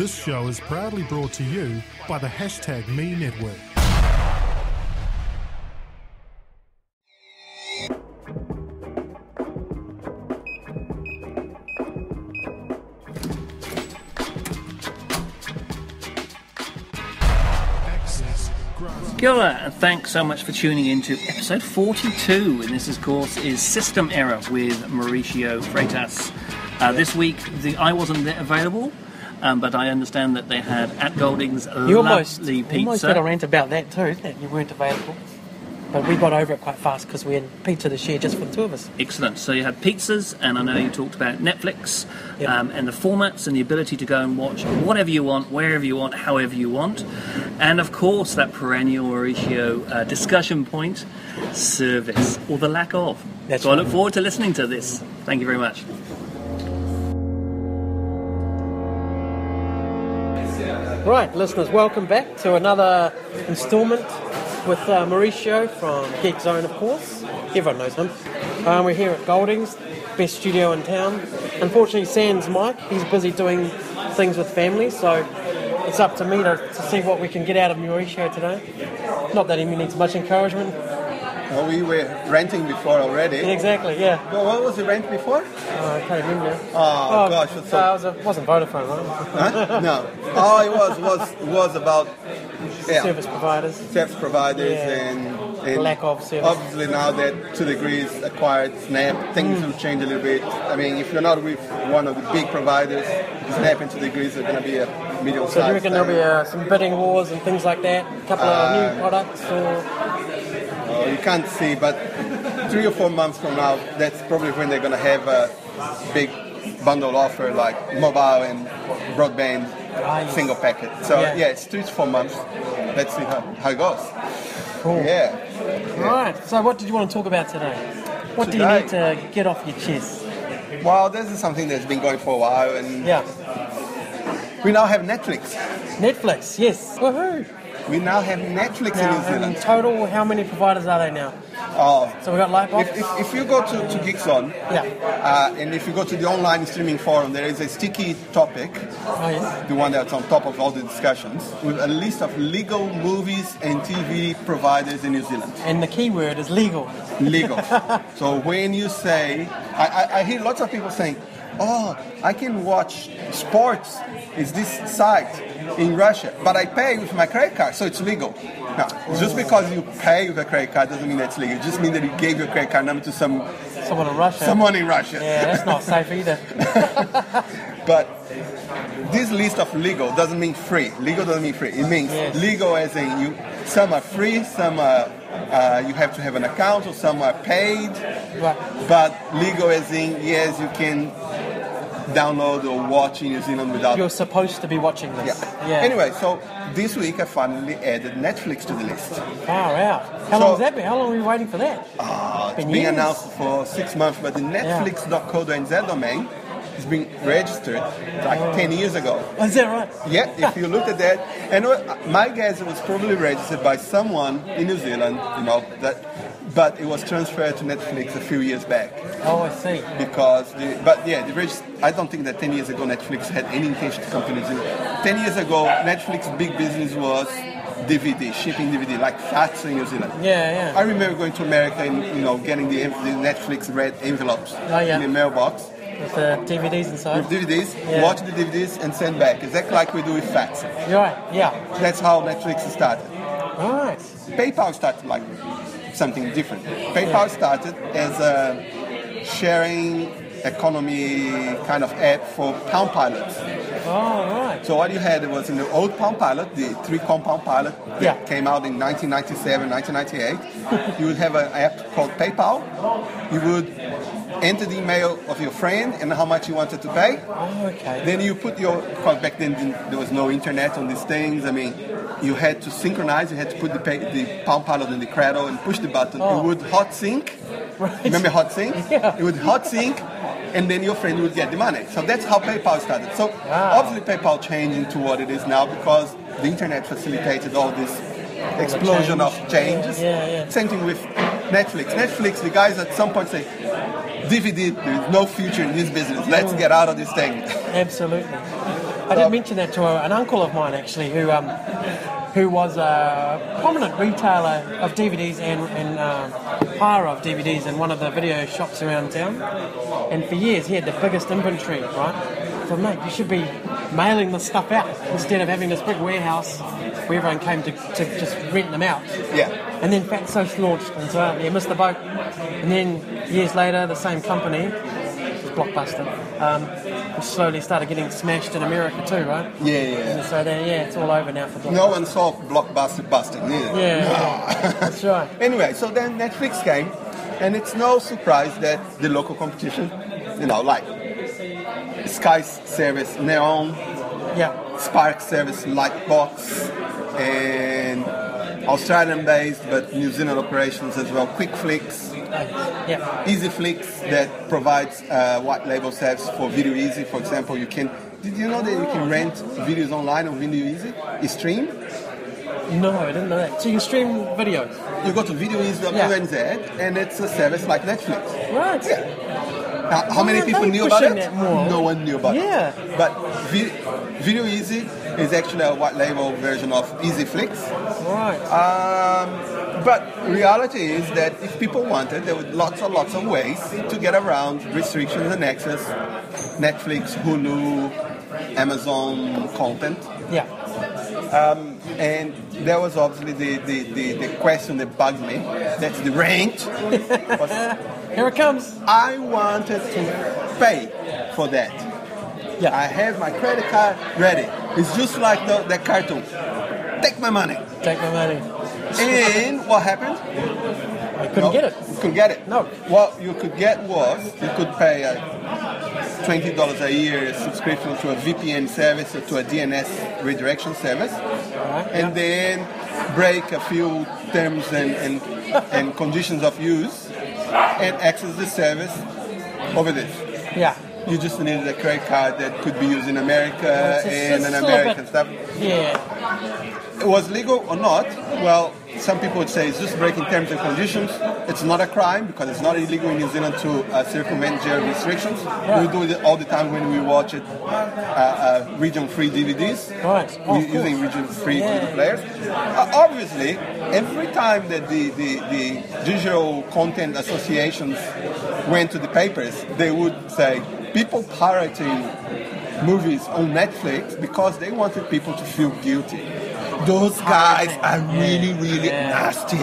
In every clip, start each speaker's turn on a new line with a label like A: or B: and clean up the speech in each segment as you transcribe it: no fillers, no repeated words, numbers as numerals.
A: This show is proudly brought to you by the #Me Network.
B: Kia ora, and thanks so much for tuning in to episode 42, and this, of course, is SystemError with Maurico Fretas. This week, I wasn't available, but I understand that they had at Golding's lovely pizza.
C: You almost got a rant about that too, that you weren't available. But we got over it quite fast because we had pizza to share just for the two of us.
B: Excellent. So you had pizzas, and I know you talked about Netflix,
C: Yep.
B: and the formats and the ability to go and watch whatever you want, wherever you want, however you want. And of course, that perennial Maurico discussion point, service, or the lack of.
C: That's
B: so
C: right.
B: I look forward to listening to this. Thank you very much.
C: Right, listeners, welcome back to another instalment with Maurico from Geek Zone, of course. Everyone knows him. We're here at Golding's, best studio in town. Unfortunately, sans Mike. He's busy doing things with family, so it's up to me to see what we can get out of Maurico today. Not that he needs much encouragement.
D: Well, we were renting before already.
C: Exactly, yeah.
D: Well, what was the rent before?
C: I can't remember.
D: Oh gosh,
C: It wasn't Vodafone, right?
D: Huh? No. Oh, it was about
C: Service providers.
D: service providers
C: Yeah.
D: and
C: Lack of service.
D: obviously now that 2 degrees acquired Snap, things will change a little bit. I mean, if you're not with one of the big providers, Snap and 2 degrees are going to be a medium size.
C: So do you reckon there'll be some bidding wars and things like that? A couple of new products or...
D: You can't see, but 3 or 4 months from now, that's probably when they're going to have a big bundle offer like mobile and broadband single packet. So yeah, it's 3 to 4 months. Let's see how it goes.
C: Cool.
D: Yeah.
C: Right, so what did you want to talk about today? What do you need to get off your chest?
D: Well, this is something that's been going for a while, and
C: Yeah.
D: we now have Netflix.
C: Netflix, yes. Woohoo!
D: We now have Netflix in New
C: Now, in
D: Zealand.
C: total, how many providers are they now?
D: Oh,
C: So we got Lightbox?
D: if you go to Geekzone,
C: Yeah.
D: and if you go to the online streaming forum, there is a sticky topic,
C: Oh, yes.
D: the one that's on top of all the discussions, with a list of legal movies and TV providers in New Zealand.
C: And the keyword is legal.
D: Legal. So when you say, I hear lots of people saying, oh, I can watch sports, is this site in Russia, but I pay with my credit card, so it's legal. Now, just because you pay with a credit card doesn't mean that's legal. It just means that you gave your credit card number to
C: Someone in Russia.
D: someone in Russia.
C: Yeah, that's not safe either.
D: But this list of legal doesn't mean free. Legal doesn't mean free. It means
C: Yes.
D: legal as in some are free, some are you have to have an account, or some are paid.
C: Right.
D: But legal as in, yes, you can download or watch in New Zealand without...
C: You're supposed to be watching this.
D: Yeah. Anyway, so this week I finally added Netflix to the list.
C: Far out. How long has that been? How long were we waiting for that?
D: It's
C: Been
D: been
C: years.
D: announced for 6 months, but the netflix.co.nz domain has been registered like 10 years ago.
C: Oh, is that right?
D: Yeah, if you look at that, and my guess it was probably registered by someone in New Zealand, but it was transferred to Netflix a few years back.
C: Oh, I see.
D: Because, I don't think that 10 years ago Netflix had any intention to come to New Zealand. 10 years ago, Netflix's big business was DVD, shipping DVD, like FATs in New Zealand.
C: Yeah,
D: I remember going to America and getting the Netflix red envelopes in the mailbox.
C: With the DVDs inside.
D: With DVDs, watch the DVDs and send back. Exactly like we do with FATs.
C: You're right, yeah.
D: That's how Netflix started.
C: Right.
D: PayPal started like something different. PayPal started as a sharing economy kind of app for Palm Pilots.
C: Oh, right.
D: So what you had was in the old Palm Pilot, the 3-com Palm Pilot that came out in 1997, 1998, you would have an app called PayPal. You would enter the email of your friend and how much you wanted to pay.
C: Oh, okay.
D: Then you put because back then there was no internet on these things. I mean, you had to synchronize, you had to put the Palm Pilot in the cradle and push the button. It would hot sync.
C: Right.
D: Remember hot sync?
C: Yeah.
D: It would hot sync, and then your friend would get the money. So that's how PayPal started. So obviously PayPal changed into what it is now because the internet facilitated all this explosion of changes.
C: Yeah.
D: Same thing with Netflix. Netflix, the guys at some point say, DVD, there is no future in this business. Let's get out of this thing.
C: Absolutely. I did mention that to an uncle of mine actually, who was a prominent retailer of DVDs and hire of DVDs in one of the video shops around town. And for years he had the biggest inventory, right? So mate, you should be mailing this stuff out instead of having this big warehouse where everyone came to just rent them out.
D: Yeah.
C: And then Fat Social launched, and so he missed the boat. And then years later, the same company, Blockbuster, slowly started getting smashed in America too, right?
D: Yeah.
C: And so it's all over now for Blockbuster.
D: No one saw Blockbuster busting, neither.
C: Yeah, that's right.
D: Anyway, so then Netflix came, and it's no surprise that the local competition, like Sky's service Neon, Spark service Lightbox, and Australian-based but New Zealand operations as well, QuickFlix, EasyFlix that provides white label service for Video Easy, for example. Did you know that you can rent videos online on Video Easy? You stream?
C: No, I didn't know that. So you stream videos?
D: You go to videoeasy.co.nz and it's a service like Netflix.
C: Right.
D: Now, how many people knew about it? No one knew about
C: it.
D: But Video Easy is actually a white label version of EasyFlix.
C: Right.
D: But reality is that if people wanted, there were lots of ways to get around restrictions and access Netflix, Hulu, Amazon content.
C: Yeah.
D: And there was obviously the question that bugged me. That's the rant.
C: Here it comes.
D: I wanted to pay for that.
C: Yeah.
D: I have my credit card ready. It's just like that cartoon. Take my money.
C: Take my money.
D: And what happened?
C: I couldn't get it.
D: You couldn't get it.
C: No.
D: What you could get was you could pay $20 a year subscription to a VPN service or to a DNS redirection service, and then break a few terms and conditions of use and access the service over this.
C: Yeah.
D: You just needed a credit card that could be used in America and an American stuff.
C: Yeah.
D: It was legal or not? Well, some people would say it's just breaking terms and conditions. It's not a crime because it's not illegal in New Zealand to circumvent geo restrictions. Right. We do it all the time when we watch it region-free DVDs.
C: Right.
D: Using region-free DVD players. Obviously, every time that the digital content associations went to the papers, they would say people pirating movies on Netflix because they wanted people to feel guilty. Those guys are really nasty.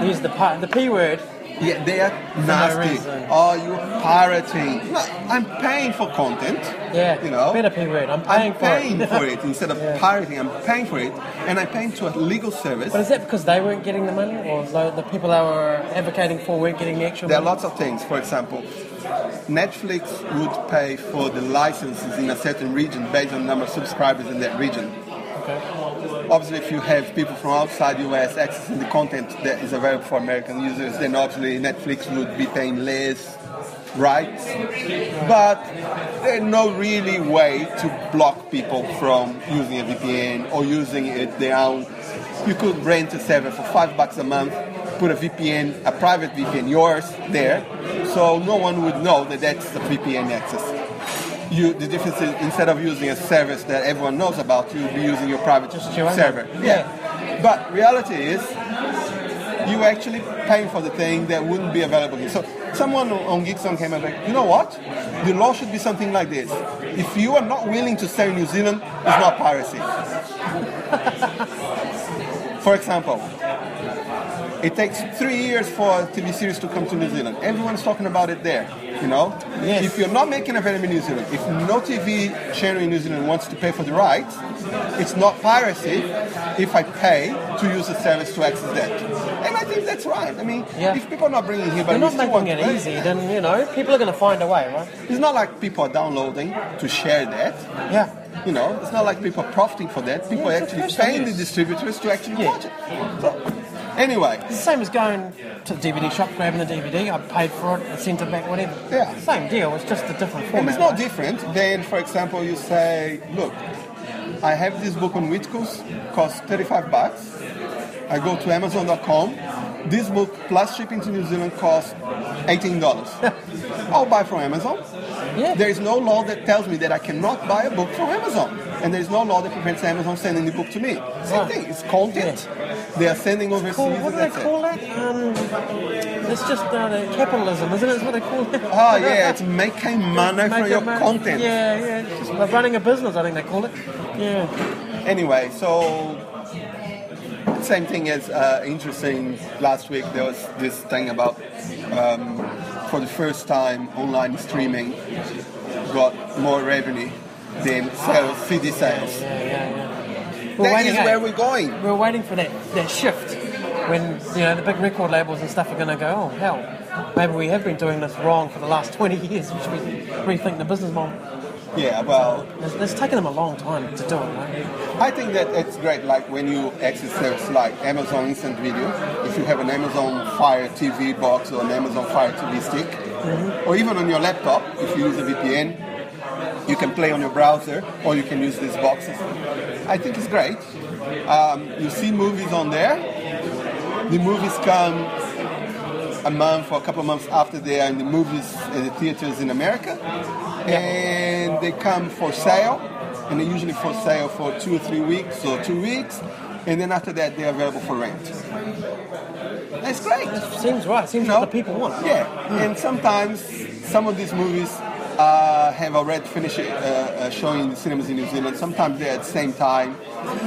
C: Use the P word.
D: Yeah, they are nasty. Oh, you're pirating. No, I'm paying for content.
C: Yeah, better P word. I'm paying
D: for it. Instead of pirating, I'm paying for it. And I'm paying to a legal service.
C: But is that because they weren't getting the money? Or the people they were advocating for weren't getting the extra money?
D: There are lots of things. For example, Netflix would pay for the licenses in a certain region based on the number of subscribers in that region. Obviously, if you have people from outside the US accessing the content that is available for American users, then obviously Netflix would be paying less rights. But there's no really way to block people from using a VPN or using it their own. You could rent a server for $5 a month, put a VPN, a private VPN, yours there, so no one would know that that's a VPN access. The difference is instead of using a service that everyone knows about, you'll be using your private server. Yeah. But reality is, you actually paying for the thing that wouldn't be available here. So someone on Geekzone came and like, you know what? The law should be something like this. If you are not willing to sell in New Zealand, it's not piracy. For example, it takes 3 years for a TV series to come to New Zealand. Everyone's talking about it there, Yes. If you're not making available in New Zealand, if no TV channel in New Zealand wants to pay for the rights, it's not piracy if I pay to use the service to access that. And I think that's right. I mean, if people are not bringing here, but
C: they're not making it easy, then, people are going to find a way, right?
D: It's not like people are downloading to share that.
C: Yeah.
D: It's not like people are profiting for that. People are actually paying the distributors to actually watch it. So, anyway.
C: It's the same as going to the DVD shop, grabbing the DVD, I paid for it, I sent it back, whatever.
D: Yeah.
C: Same deal, it's just a different format.
D: And it's not different than, for example, you say, look, I have this book on Whitco's, costs $35. I go to Amazon.com, this book plus shipping to New Zealand costs $18. I'll buy from Amazon.
C: Yeah.
D: There is no law that tells me that I cannot buy a book from Amazon. And there is no law that prevents Amazon sending the book to me. Same thing, it's content. They are sending overseas.
C: What do they call that? It's just the capitalism, isn't it? That's what they call it.
D: Oh, yeah, it's making money from your content.
C: Yeah, it's just running a business, I think they call it. Yeah.
D: Anyway, so same thing as interesting. Last week there was this thing about for the first time online streaming got more revenue than CD sales.
C: Yeah.
D: That is where we're going.
C: We're waiting for that shift when the big record labels and stuff are going to go, oh hell, maybe we have been doing this wrong for the last 20 years. We should rethink the business model.
D: Yeah, well,
C: it's taken them a long time to do it, right?
D: I think that it's great, like when you access services like Amazon Instant Video, if you have an Amazon Fire TV box or an Amazon Fire TV stick, or even on your laptop, if you use a VPN, you can play on your browser, or you can use these boxes. I think it's great. You see movies on there. The movies come a month or a couple of months after they are in the movies in the theaters in America. And they come for sale, and they're usually for sale for 2 or 3 weeks or 2 weeks, and then after that they're available for rent. That's great.
C: Seems right. Seems what the people want.
D: Yeah, and sometimes some of these movies have already finished showing in the cinemas in New Zealand. Sometimes they're at the same time.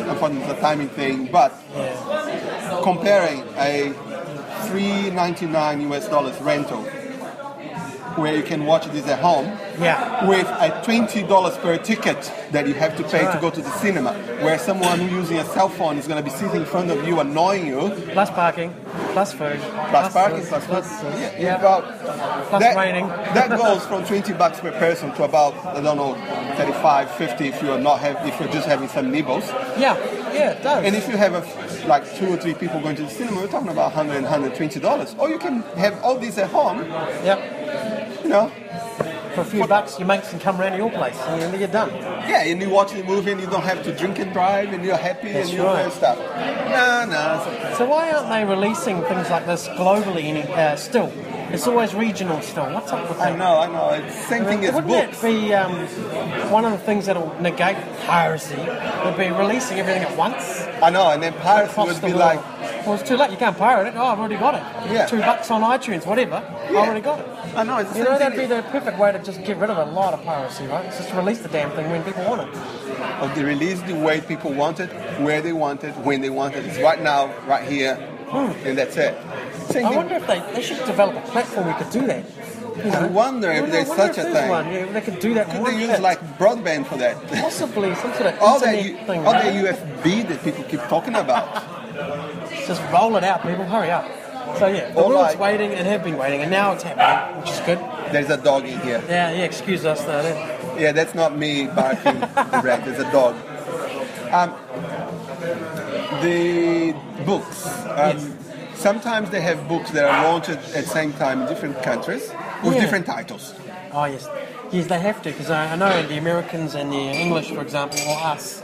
D: Unfortunately, it's a timing thing. But comparing a $3.99 US rental, where you can watch this at home, with a $20 per ticket that you have to pay to go to the cinema, where someone who's using a cell phone is going to be sitting in front of you, annoying you.
C: Plus parking, plus food.
D: Plus parking, plus food.
C: Plus raining.
D: That goes from $20 per person to about, I don't know, 35, 50 if you're just having some nibbles.
C: Yeah, it does.
D: And if you have like 2 or 3 people going to the cinema, we're talking about $100, $120. Or you can have all these at home.
C: For a few bucks, your mates can come around to your place, and then you're done.
D: Yeah, and you watch the movie, and you don't have to drink and drive, and you're happy, and you're doing stuff. No.
C: So why aren't they releasing things like this globally still? It's always regional still. What's up with that?
D: I know. It's the same thing as books.
C: Wouldn't that be one of the things that'll negate piracy? Would be releasing everything at once?
D: I know, and then piracy would be like...
C: Well, it's too late. You can't pirate it. Oh, I've already got it.
D: Yeah.
C: $2 on iTunes, whatever. I've already got it.
D: I know. It's the same thing.
C: That'd be the perfect way to just get rid of a lot of piracy, right? It's just release the damn thing when people want it.
D: Or they release the way people want it, where they want it, when they want it. It's right now, right here, and that's it.
C: I wonder if they should develop a platform we could do that.
D: I wonder if there's such a thing.
C: Yeah, they could do that.
D: Could they use like broadband for that?
C: Possibly some sort of
D: all
C: internet thing.
D: All that USB that people keep talking about.
C: Just roll it out, people. Hurry up. So the world's waiting and have been waiting, and now it's happening, which is good.
D: There's a dog in here.
C: Yeah. Excuse us, though.
D: Yeah, that's not me barking direct. There's a dog. The books. Sometimes they have books that are launched at the same time in different countries with different titles.
C: Oh, yes. Yes, they have to, because I know the Americans and the English, for example, or us,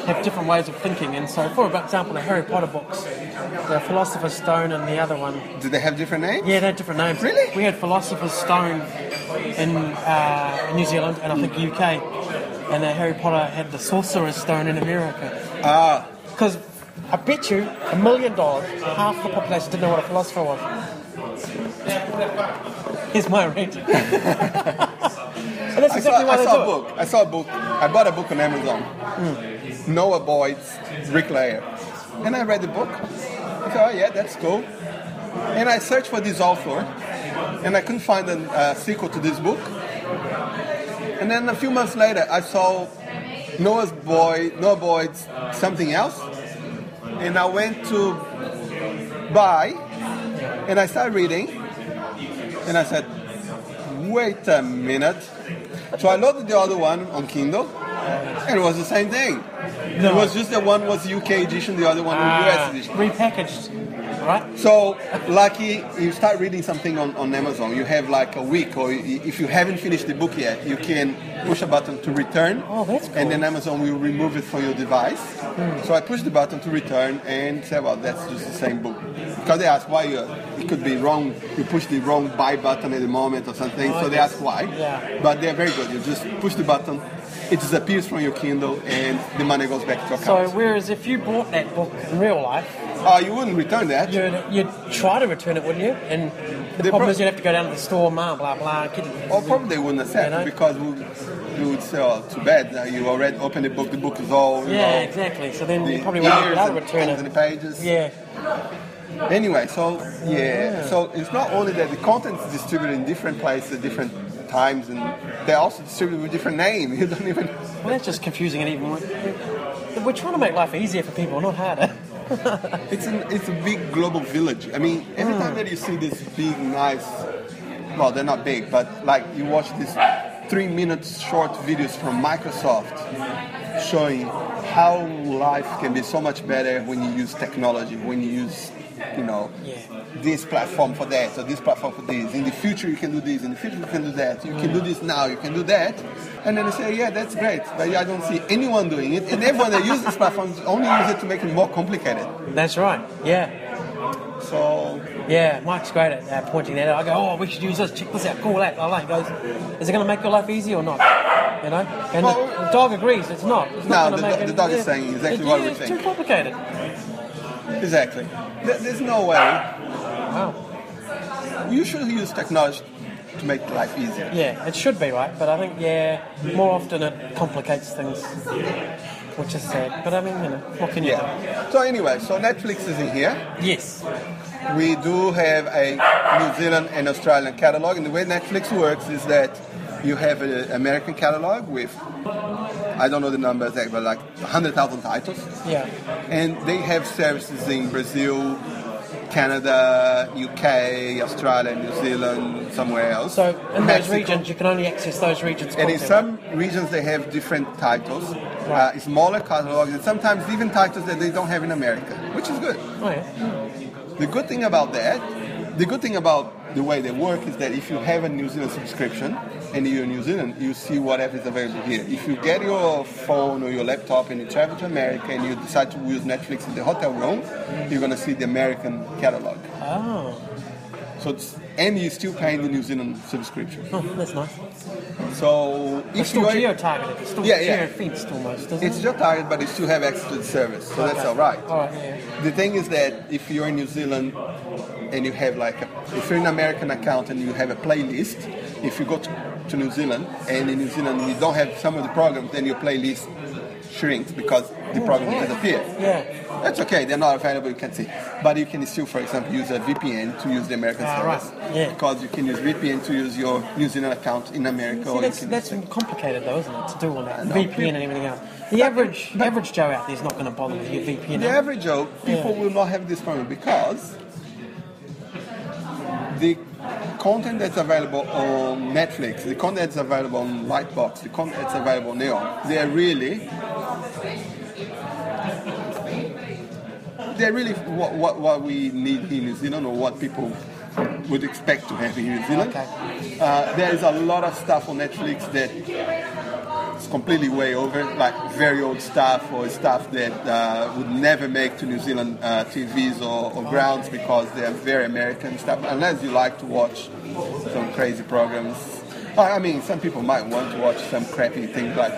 C: have different ways of thinking. And so, for example, the Harry Potter books, the Philosopher's Stone and the other one.
D: Do they have different names?
C: Yeah, they have different names.
D: Really?
C: We had Philosopher's Stone in New Zealand and I think UK. And Harry Potter had the Sorcerer's Stone in America. Because I bet you $1 million, half the population didn't know what a philosopher was. Here's my rent. And that's exactly why they do it.
D: I saw a book. I bought a book on Amazon. Noah Boyd's Bricklayer. And I read the book. I thought, oh yeah, that's cool. And I searched for this author, and I couldn't find a sequel to this book. And then a few months later, I saw Noah Boyd's something else. And I went to buy, and I started reading, and I said, wait a minute. So I loaded the other one on Kindle, and it was the same thing. No. It was just the one was UK edition, the other one was US edition.
C: Repackaged, right?
D: So, lucky, you start reading something on Amazon, you have like a week, or if you haven't finished the book yet, you can push a button to return.
C: Oh, that's cool.
D: And then Amazon will remove it from your device. So I pushed the button to return and said, well, that's just the same book. because they ask why it could be wrong. You push the wrong buy button at the moment or something. So they ask why.
C: Yeah.
D: But they're very good. You just push the button, it disappears from your Kindle, and the money goes back to your account.
C: So whereas if you bought that book in real life,
D: you wouldn't return that.
C: you'd try to return it, wouldn't you? And the problem is you'd have to go down to the store, blah blah.
D: Or probably they wouldn't accept because we would say, "Oh, too bad. You already opened the book. The book is all."
C: Yeah, exactly. So then you probably wouldn't be able to return it.
D: And the pages.
C: Yeah.
D: Anyway, so it's not only that the content is distributed in different places, different times, and they're also distributed with different names. You don't even.
C: Well, that's just confusing it even more. We're trying to make life easier for people, not harder.
D: It's a big global village. I mean, every time that you see this big, nice, well, they're not big, but like you watch these 3-minute short videos from Microsoft showing how life can be so much better when you use technology, when you use, this platform for that, or this platform for this. In the future you can do this, in the future you can do that. You can do this now, you can do that. And then they say, yeah, that's great, but I don't see anyone doing it. And everyone that uses this platform only use it to make it more complicated.
C: That's right, yeah.
D: So...
C: Yeah, Mike's great at pointing that out. I go, oh, we should use this, check this out, cool that. I like it. He goes, is it going to make your life easy or not? You know? And the dog agrees, it's not. It's not
D: no, the dog is saying exactly what we think.
C: It's too complicated.
D: Exactly. There's no way.
C: Wow.
D: You should use technology to make life easier.
C: Yeah, it should be, right? But I think, more often it complicates things, which is sad. But I mean, what can you do?
D: So anyway, so Netflix is in here.
C: Yes.
D: We do have a New Zealand and Australian catalog, and the way Netflix works is that you have an American catalog with, I don't know the numbers, but like 100,000 titles.
C: Yeah.
D: And they have services in Brazil, Canada, UK, Australia, New Zealand, somewhere else.
C: So in
D: Mexico.
C: those regions, you can only access those regions.
D: And in some regions they have different titles, smaller catalogs, and sometimes even titles that they don't have in America, which is good.
C: Oh yeah.
D: The good thing about the way they work is that if you have a New Zealand subscription and you're in New Zealand, you see whatever is available here. If you get your phone or your laptop and you travel to America and you decide to use Netflix in the hotel room, you're going to see the American catalog.
C: Oh.
D: So and you're still paying the New Zealand subscription.
C: Oh, that's nice.
D: So
C: it's still geo-targeted. It's still geo-fenced almost, isn't it?
D: It's geo-targeted, but you still have access to the service, so that's all right.
C: All right, yeah.
D: The thing is that if you're in New Zealand and you have if you're an American account and you have a playlist, if you go to New Zealand and in New Zealand you don't have some of the programs, then your playlist shrinks because the program disappears.
C: Yeah.
D: That's okay, they're not available, you can see. But you can still, for example, use a VPN to use the American service.
C: Right. Yeah.
D: Because you can use VPN to use your New Zealand account in America.
C: That's complicated though, isn't it, to do all that? VPN and everything else. The average Joe out there is not going to bother with your VPN.
D: The average Joe, people will not have this problem because the content that's available on Netflix, the content that's available on Lightbox, the content that's available on Neon, they're really what we need in New Zealand, or what people would expect to have in New Zealand.
C: Okay.
D: There is a lot of stuff on Netflix that is completely way over, like very old stuff or stuff that would never make to New Zealand TVs or grounds because they are very American stuff, unless you like to watch some crazy programs. I mean, some people might want to watch some crappy things like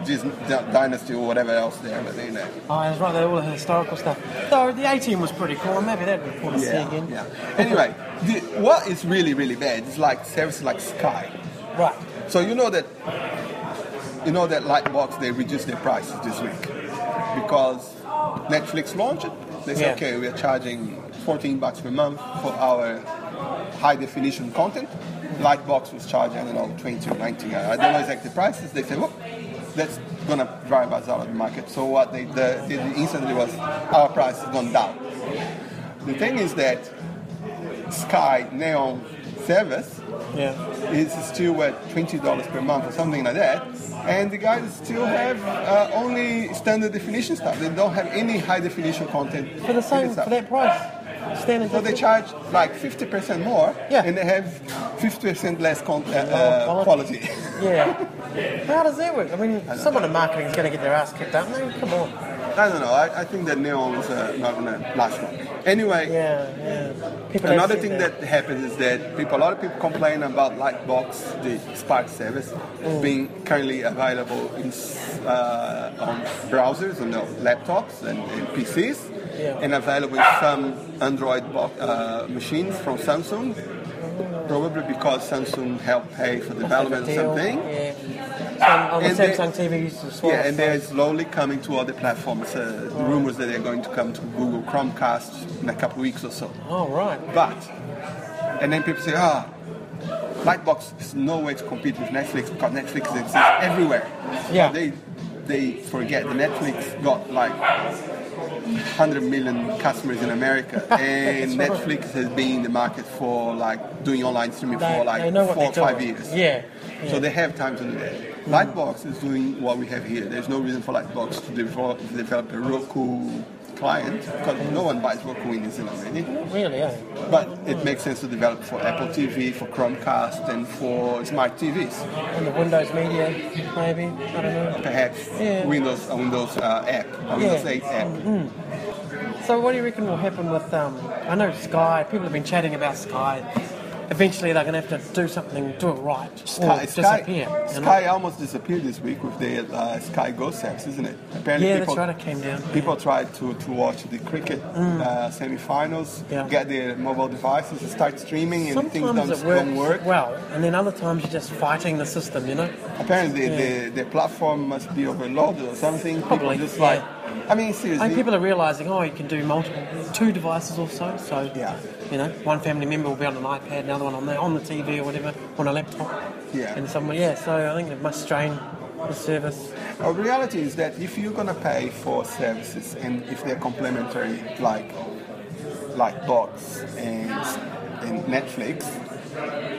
D: Disney Dynasty or whatever else there, but you know.
C: Oh, that's right, they're all the historical stuff. Though the A-Team was pretty cool, maybe that'd be cool to see again.
D: Yeah. Anyway, what is really, really bad is like services like Sky.
C: Right.
D: So you know that Lightbox, they reduced their prices this week because Netflix launched it. They said, okay, we are charging $14 per month for our high definition content. Lightbox was charging, I don't know, $20 or $19. I don't know exactly the prices. They said, well, that's going to drive us out of the market. So what they did instantly was our price has gone down. The thing is that Sky Neon service is still at $20 per month or something like that. And the guys still have only standard definition stuff. They don't have any high definition content.
C: For that price?
D: So they charge like 50% more, and they have 50% less quality.
C: Yeah. How does that work? I mean, someone in marketing is going to get their ass kicked up. No, come on.
D: I don't know. I think that neon's not going to last long. Anyway,
C: People
D: another thing that happens is that a lot of people complain about Lightbox, the Spark service, being currently available on browsers, on laptops and PCs, and available in some Android machines from Samsung. Probably because Samsung helped pay for development or something.
C: On the Samsung TVs as well.
D: Yeah, and they're slowly coming to other platforms. Rumors that they're going to come to Google Chromecast in a couple of weeks or so.
C: Oh, right.
D: And then people say, Lightbox is no way to compete with Netflix because Netflix exists everywhere.
C: Yeah.
D: They forget that Netflix got like 100 million customers in America, and Netflix has been in the market for like doing online streaming for like 4 or 5 years.
C: Yeah.
D: So they have time to do that. Lightbox is doing what we have here. There's no reason for Lightbox to develop a Roku client because no one buys Roku in New Zealand already.
C: Really, yeah.
D: But it makes sense to develop for Apple TV, for Chromecast, and for smart TVs.
C: And the Windows Media, maybe, I don't know.
D: Perhaps Windows app, Windows 8 app.
C: So what do you reckon will happen with, I know Sky, people have been chatting about Sky. Eventually they're going to have to do something, do it right, or disappear.
D: Sky almost disappeared this week with the Sky Go service, isn't it? Apparently
C: that's right, it came down.
D: People tried to watch the cricket semi-finals, get their mobile devices and start streaming, and
C: sometimes
D: things don't work.
C: Well, and then other times you're just fighting the system, you know?
D: Apparently the platform must be overloaded or something.
C: Probably,
D: people just seriously.
C: And people are realising, you can do two devices or so. So, one family member will be on an iPad, another one on the TV or whatever, on a laptop.
D: Yeah.
C: And someone, so I think it must strain the service.
D: The reality is that if you're going to pay for services and if they're complementary, like Box and Netflix,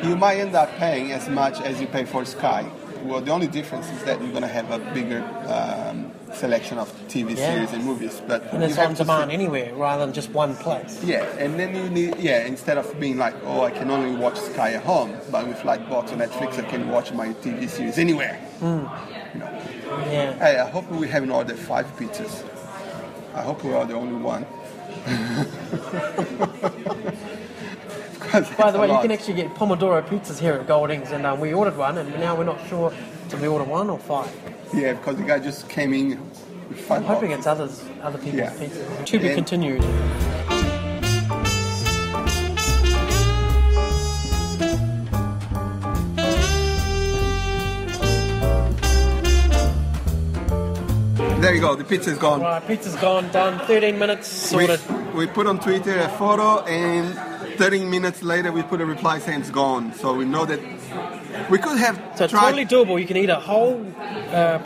D: you might end up paying as much as you pay for Sky. Well, the only difference is that you're going to have a bigger selection of TV series and movies.
C: And it's on demand anywhere rather than just one place.
D: Yeah, and then you need, instead of being like, I can only watch Sky at home, but with Lightbox or Netflix, I can watch my TV series anywhere. Hey, I hope we haven't ordered 5 pizzas. I hope we are the only one.
C: By the way, you can actually get Pomodoro pizzas here at Goldings, and we ordered one, and now we're not sure, did we order 1 or 5?
D: Yeah, because the guy just came in with 5
C: I'm hoping it's other people's pizzas. To be continued.
D: There you go, the pizza's gone.
C: Right, pizza's gone, done, 13 minutes, sorted.
D: We put on Twitter a photo, and 13 minutes later we put a reply saying it's gone. So we know that we could have
C: So it's totally doable. You can eat a whole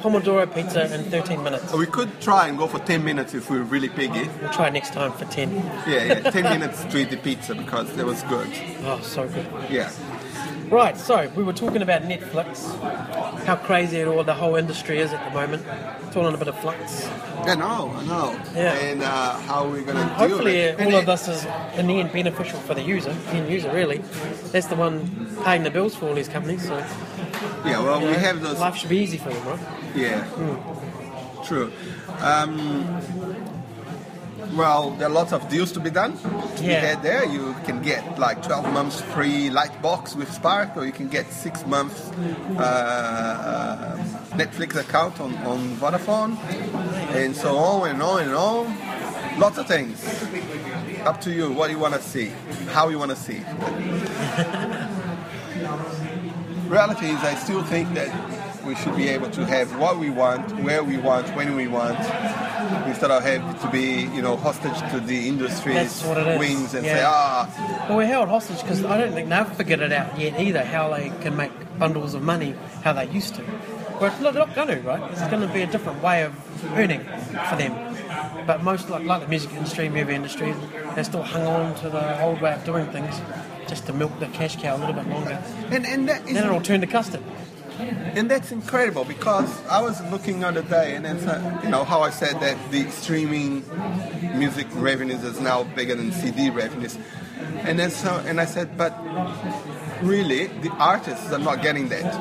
C: Pomodoro pizza in 13 minutes.
D: We could try and go for 10 minutes if we're really piggy.
C: We'll try next time for 10.
D: Yeah, 10 minutes to eat the pizza because that was good.
C: Oh, so good.
D: Yeah.
C: Right, so we were talking about Netflix, how crazy the whole industry is at the moment. It's all in a bit of flux.
D: I know.
C: Yeah.
D: And how we're going to deal
C: hopefully
D: with it.
C: all of this is in the end beneficial for the end user really. That's the one paying the bills for all these companies. So
D: we have those.
C: Life should be easy for them, right?
D: Yeah. True. Well, there are lots of deals to be done. There, you can get like 12 months free Lightbox with Spark, or you can get 6 months Netflix account on Vodafone, and so on and on and on. Lots of things. Up to you. What do you want to see? How you want to see? Reality is, I still think that we should be able to have what we want, where we want, when we want, instead of having to be, hostage to the industry's wings and say,
C: Well, we're held hostage because I don't think they've figured it out yet either, how they can make bundles of money how they used to. Well, they're not going to, right? It's going to be a different way of earning for them. But most, like the music industry, movie industry, they still hung on to the old way of doing things just to milk the cash cow a little bit longer.
D: And that is,
C: then it'll turn to custard.
D: And that's incredible because I was looking the other day, and it's how I said that the streaming music revenues is now bigger than CD revenues, and I said, but really the artists are not getting that.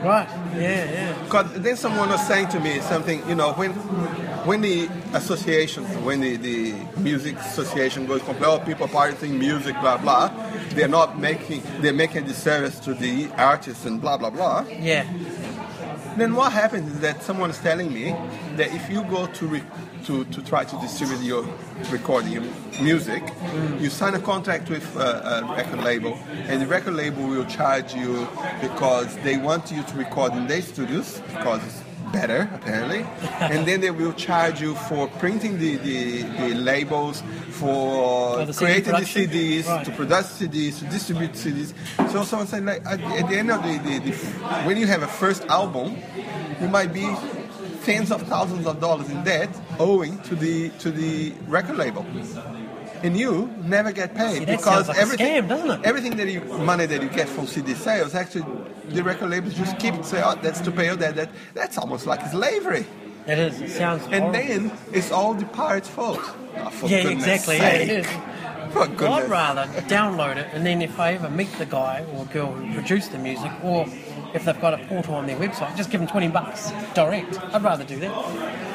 C: Right. Yeah.
D: Because then someone was saying to me something, when the associations, when the music association goes complete, oh, people pirating music, blah blah, they're making a disservice to the artists and blah blah blah.
C: Yeah.
D: Then what happens is that someone is telling me that if you go to try to distribute your recording, your music, you sign a contract with a record label, and the record label will charge you because they want you to record in their studios because it's better apparently, and then they will charge you for printing the labels, for creating the CDs, right, to produce CDs, to distribute CDs. So someone said, like, at the end of the when you have a first album, you might be tens of thousands of dollars in debt owing to the record label, and you never get paid.
C: See,
D: because
C: like
D: everything,
C: a scam, doesn't it?
D: Everything money that you get from CD sales, actually the record labels just keep it, say, oh, that's to pay you that. That's almost like slavery.
C: It is. It sounds horrible.
D: And then it's all the pirate's fault. Oh, for
C: yeah,
D: goodness
C: exactly.
D: sake.
C: Yeah, it is.
D: For goodness.
C: I'd rather download it, and then if I ever meet the guy or girl who produced the music, or if they've got a portal on their website, just give them $20 direct. I'd rather do that.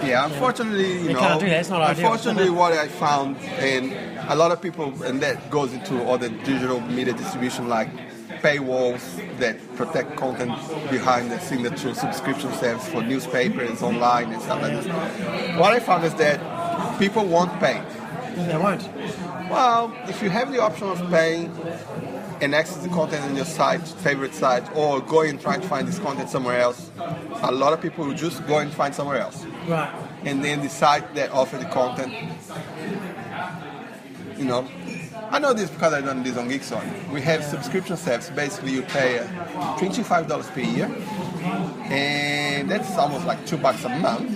D: Yeah, unfortunately,
C: you can't do that. It's not ideal.
D: Unfortunately, what I found, and a lot of people, and that goes into all the digital media distribution, like paywalls that protect content behind the signature subscription service for newspapers online and stuff like this. What I found is that people won't pay.
C: They won't.
D: Well, if you have the option of paying and access the content on your site, favorite site, or go and try to find this content somewhere else, a lot of people will just go and find somewhere else.
C: Right.
D: And then the site that offer the content, I know this because I've done this on Geekzone. We have subscription service. Basically, you pay $25 per year, and that's almost like $2 a month.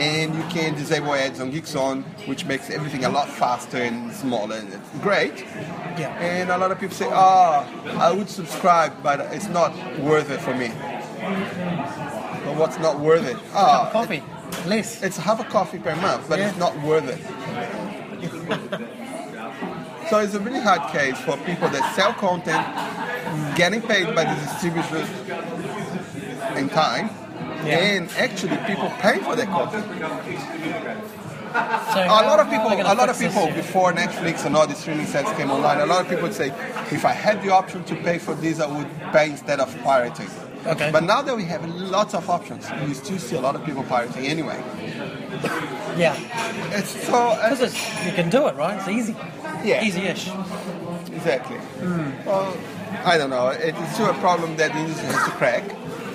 D: And you can disable ads on Geekzone, which makes everything a lot faster and smaller, and it's great.
C: Yeah.
D: And a lot of people say, I would subscribe, but it's not worth it for me. But what's not worth it?
C: Cup of coffee. Less.
D: It's half a coffee per month, but it's not worth it. So it's a really hard case for people that sell content, getting paid by the distributors in time, and actually people paying for their content.
C: So
D: a lot of people before Netflix and all the streaming sites came online, a lot of people would say, if I had the option to pay for this, I would pay instead of pirating.
C: Okay.
D: But now that we have lots of options, you still see a lot of people pirating anyway.
C: Yeah.
D: It's so...
C: Because you can do it, right? It's easy.
D: Yeah.
C: Easy-ish.
D: Exactly. Well, I don't know. It's still a problem that the industry has to crack.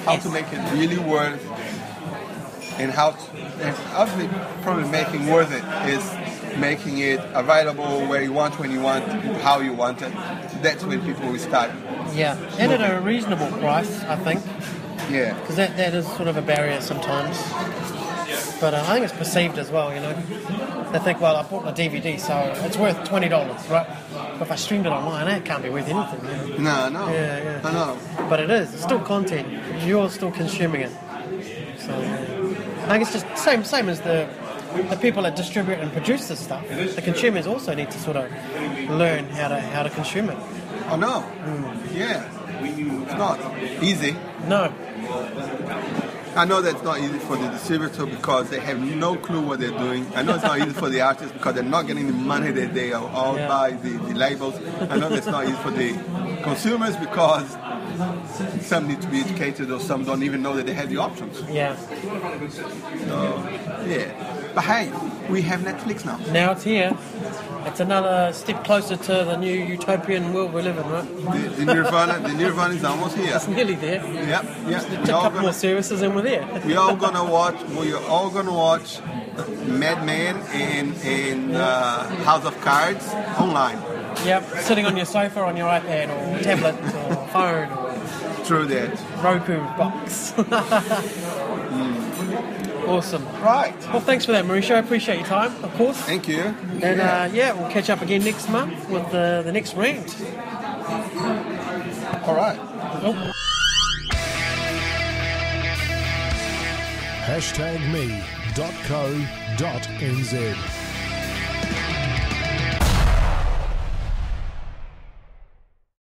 D: How to make it really worth, and obviously probably making worth it is making it available where you want, when you want, how you want it. That's when people will start. Yeah,
C: and at a reasonable price, I think.
D: Yeah.
C: Because that is sort of a barrier sometimes. But I think it's perceived as well, They think, well, I bought a DVD, so it's worth $20, right? But if I streamed it online, it can't be worth anything.
D: No.
C: Yeah.
D: I know.
C: But it is. It's still content. You're still consuming it. So I think it's just same as the people that distribute and produce this stuff. The consumers also need to sort of learn how to consume it.
D: I know. Yeah. It's not easy.
C: No.
D: I know that's not easy for the distributor because they have no clue what they're doing. I know it's not easy for the artists because they're not getting the money that they are owed by the labels. I know that's not easy for the consumers because some need to be educated or some don't even know that they have the options.
C: Yeah.
D: So, yeah. But hey, we have Netflix now.
C: Now it's here. It's another step closer to the new utopian world we live in, right?
D: The Nirvana is almost here.
C: It's nearly there.
D: Yep.
C: Just a couple more services and we're there.
D: We're all gonna watch Mad Men and House of Cards online.
C: Yep, sitting on your sofa on your iPad or tablet or phone or
D: True that.
C: Roku box. Awesome.
D: Right.
C: Well, thanks for that, Mauricio. I appreciate your time, of course.
D: Thank you.
C: And we'll catch up again next month with the next rant.
D: All right.
C: Oh.
A: #me.co.nz